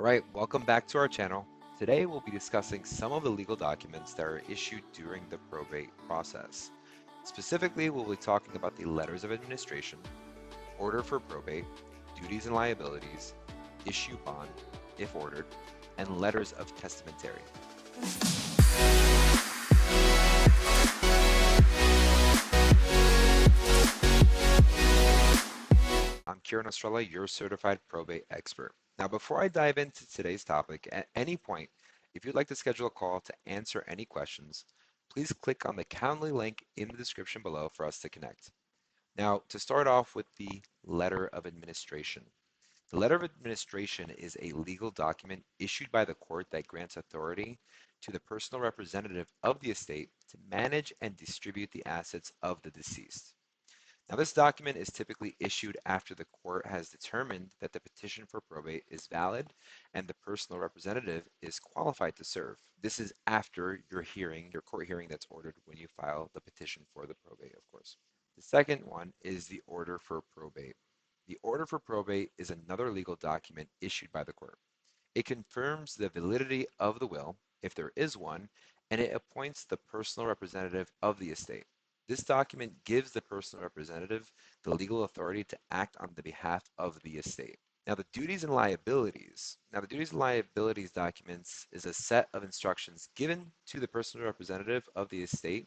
Alright, welcome back to our channel. Today we'll be discussing some of the legal documents that are issued during the probate process. Specifically, we'll be talking about the letters of administration, order for probate, duties and liabilities, issue bond, if ordered, and letters of testamentary. I'm Kieran Estrella, your certified probate expert. Now, before I dive into today's topic, at any point, if you'd like to schedule a call to answer any questions, please click on the Calendly link in the description below for us to connect. Now, to start off with the letter of administration. The letter of administration is a legal document issued by the court that grants authority to the personal representative of the estate to manage and distribute the assets of the deceased. Now, this document is typically issued after the court has determined that the petition for probate is valid and the personal representative is qualified to serve. This is after your court hearing that's ordered when you file the petition for the probate, of course. The second one is the order for probate. The order for probate is another legal document issued by the court. It confirms the validity of the will, if there is one, and it appoints the personal representative of the estate. This document gives the personal representative the legal authority to act on the behalf of the estate. Now, the duties and liabilities. Now, the duties and liabilities documents is a set of instructions given to the personal representative of the estate,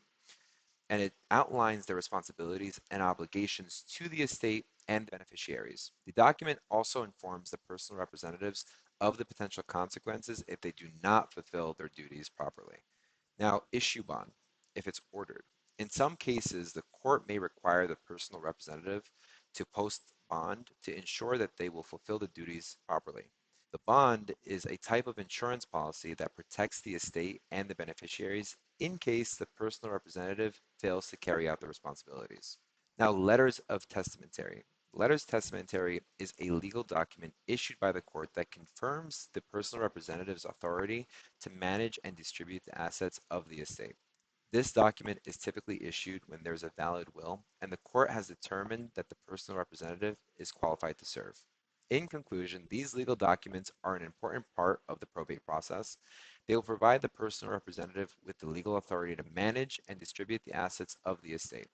and it outlines the responsibilities and obligations to the estate and the beneficiaries. The document also informs the personal representatives of the potential consequences if they do not fulfill their duties properly. Now, issue bond, if it's ordered. In some cases, the court may require the personal representative to post bond to ensure that they will fulfill the duties properly. The bond is a type of insurance policy that protects the estate and the beneficiaries in case the personal representative fails to carry out the responsibilities. Now, letters of testamentary. Letters testamentary is a legal document issued by the court that confirms the personal representative's authority to manage and distribute the assets of the estate. This document is typically issued when there's a valid will and the court has determined that the personal representative is qualified to serve. In conclusion, these legal documents are an important part of the probate process. They will provide the personal representative with the legal authority to manage and distribute the assets of the estate.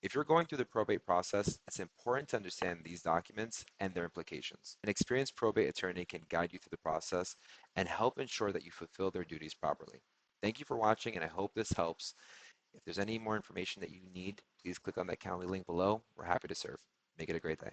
If you're going through the probate process, it's important to understand these documents and their implications. An experienced probate attorney can guide you through the process and help ensure that you fulfill their duties properly. Thank you for watching, and I hope this helps. If there's any more information that you need, please click on that Calendly link below. We're happy to serve. Make it a great day.